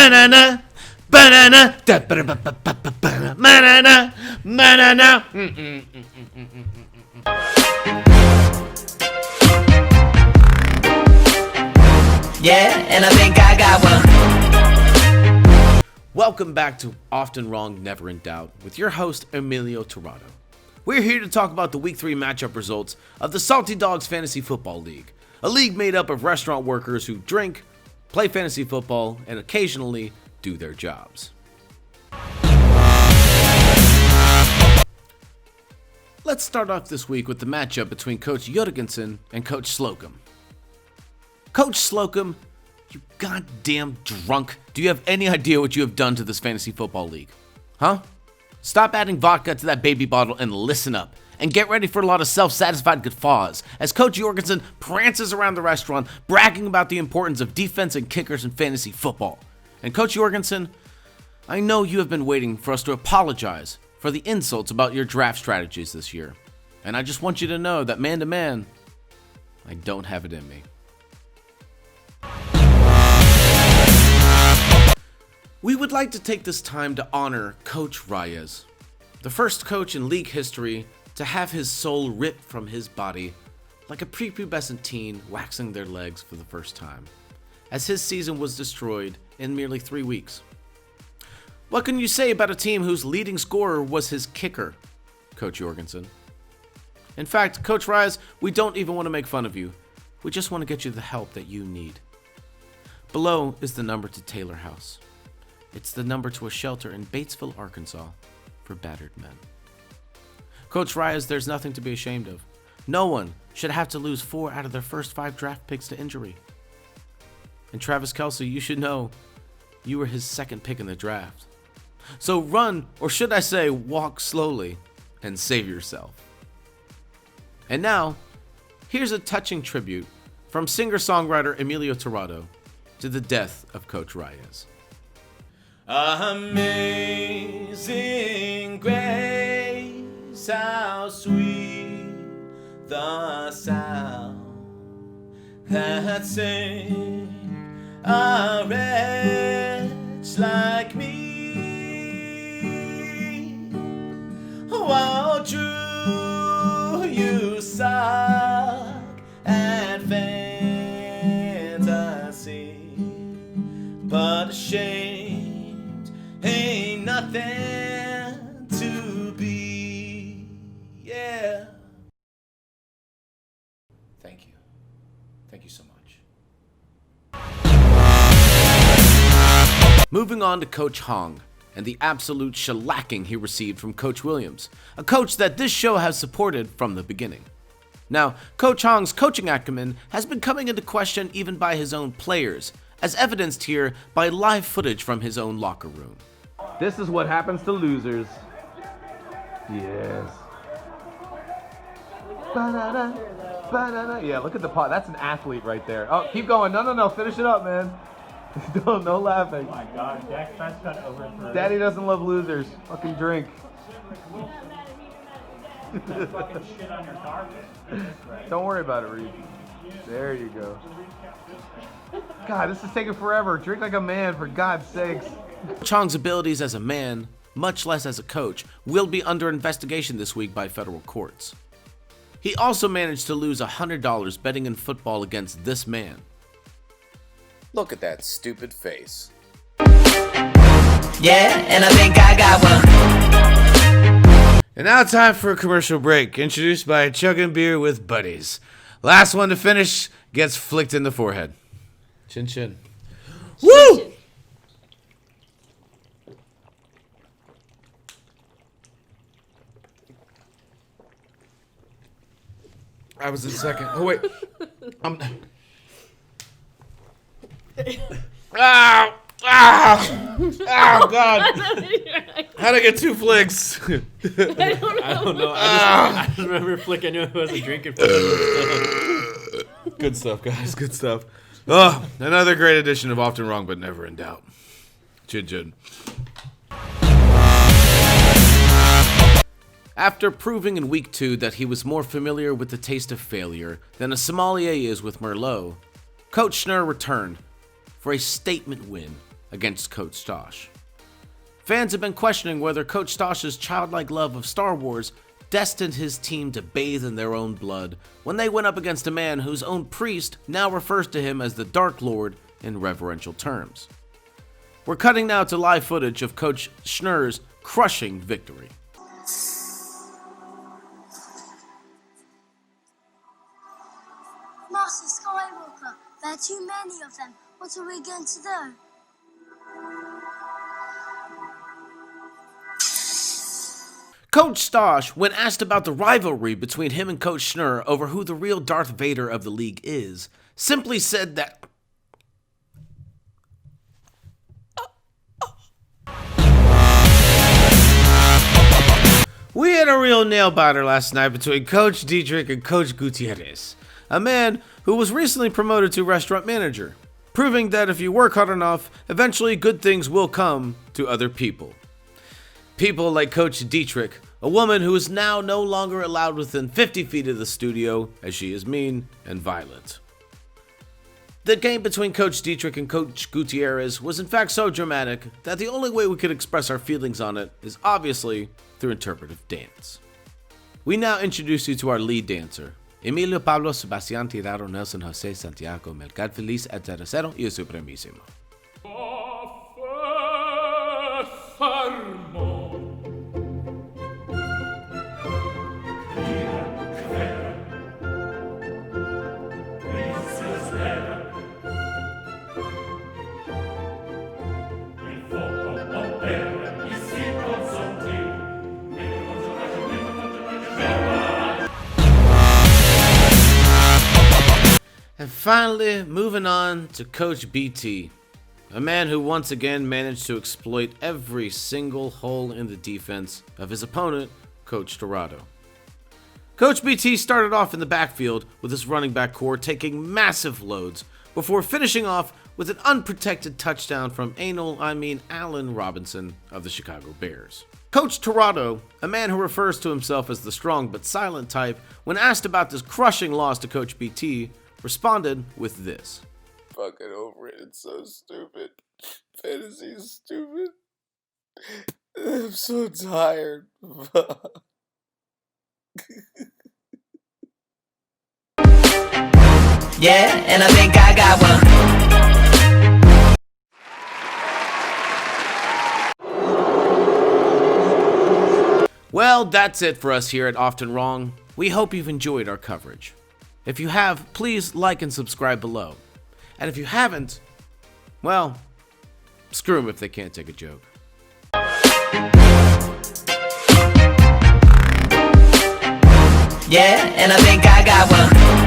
banana, banana, banana, banana. Yeah, and I think I got one. Welcome back to Often Wrong, Never in Doubt with your host, Emilio Tirado. We're here to talk about the Week 3 matchup results of the Salty Dogs Fantasy Football League, a league made up of restaurant workers who drink, play fantasy football, and occasionally do their jobs. Let's start off this week with the matchup between Coach Jurgensen and Coach Slocum. Coach Slocum, you goddamn drunk. Do you have any idea what you have done to this fantasy football league? Huh? Stop adding vodka to that baby bottle and listen up. And get ready for a lot of self-satisfied guffaws as Coach Jorgensen prances around the restaurant bragging about the importance of defense and kickers in fantasy football. And Coach Jorgensen, I know you have been waiting for us to apologize for the insults about your draft strategies this year. And I just want you to know that man to man, I don't have it in me. We would like to take this time to honor Coach Reyes, the first coach in league history to have his soul ripped from his body like a prepubescent teen waxing their legs for the first time, as his season was destroyed in merely 3 weeks. What can you say about a team whose leading scorer was his kicker, Coach Jorgensen? In fact, Coach Reyes, we don't even want to make fun of you. We just want to get you the help that you need. Below is the number to Taylor House. It's the number to a shelter in Batesville, Arkansas, for battered men. Coach Reyes, there's nothing to be ashamed of. No one should have to lose 4 out of their first 5 draft picks to injury. And Travis Kelce, you should know you were his second pick in the draft. So run, or should I say walk slowly, and save yourself. And now, here's a touching tribute from singer-songwriter Emilio Tirado to the death of Coach Reyes. Amazing grace, how sweet the sound that saved a wretch like me. While true you suck at fantasy, but ashamed ain't nothing to be. Yeah. Thank you. Thank you so much. Moving on to Coach Hong and the absolute shellacking he received from Coach Williams, a coach that this show has supported from the beginning. Now, Coach Hong's coaching acumen has been coming into question even by his own players, as evidenced here by live footage from his own locker room. This is what happens to losers. Yes. Ba-da-da, ba-da-da. Yeah, look at the pot. That's an athlete right there. Oh, keep going. No. Finish it up, man. No laughing. Oh my God, Dak Prescott overthrew. Daddy doesn't love losers. Fucking drink. Fucking shit on your carpet. Don't worry about it, Reed. There you go. God, this is taking forever. Drink like a man, for God's sakes. Coach Hong's abilities as a man, much less as a coach, will be under investigation this week by federal courts. He also managed to lose $100 betting in football against this man. Look at that stupid face. Yeah, and I think I got one. And now time for a commercial break, introduced by Chugging Beer with Buddies. Last one to finish gets flicked in the forehead. Chin chin. Woo! I was in second. Oh wait. Ow! Oh God! How'd I get 2 flicks? I don't know. I just remember flicking. I knew I wasn't drinking. Good stuff, guys. Good stuff. Oh, another great edition of Often Wrong but Never in Doubt. Chin chin. After proving in week 2 that he was more familiar with the taste of failure than a sommelier is with Merlot, Coach Schnurr returned for a statement win against Coach Stosh. Fans have been questioning whether Coach Stosh's childlike love of Star Wars destined his team to bathe in their own blood when they went up against a man whose own priest now refers to him as the Dark Lord in reverential terms. We're cutting now to live footage of Coach Schnurr's crushing victory. Master Skywalker, there are too many of them. What are we going to do? Coach Stosh, when asked about the rivalry between him and Coach Schnurr over who the real Darth Vader of the league is, simply said that we had a real nail-biter last night between Coach Dietrich and Coach Gutierrez, a man who was recently promoted to restaurant manager, proving that if you work hard enough, eventually good things will come to other people. People like Coach Dietrich, a woman who is now no longer allowed within 50 feet of the studio as she is mean and violent. The game between Coach Dietrich and Coach Gutierrez was in fact so dramatic that the only way we could express our feelings on it is obviously through interpretive dance. We now introduce you to our lead dancer, Emilio Pablo Sebastián Tirado Nelson José Santiago Melgar Feliz et Tercero y Supremísimo. And finally, moving on to Coach BT, a man who once again managed to exploit every single hole in the defense of his opponent, Coach Dorado. Coach BT started off in the backfield with his running back core taking massive loads before finishing off with an unprotected touchdown from Allen Robinson of the Chicago Bears. Coach Dorado, a man who refers to himself as the strong but silent type, when asked about this crushing loss to Coach BT, responded with this. Fucking over it. It's so stupid. Fantasy is stupid. I'm so tired. Yeah, and I think I got one. Well, that's it for us here at Often Wrong. We hope you've enjoyed our coverage. If you have, please like and subscribe below. And if you haven't, well, screw them if they can't take a joke. Yeah, and I think I got one.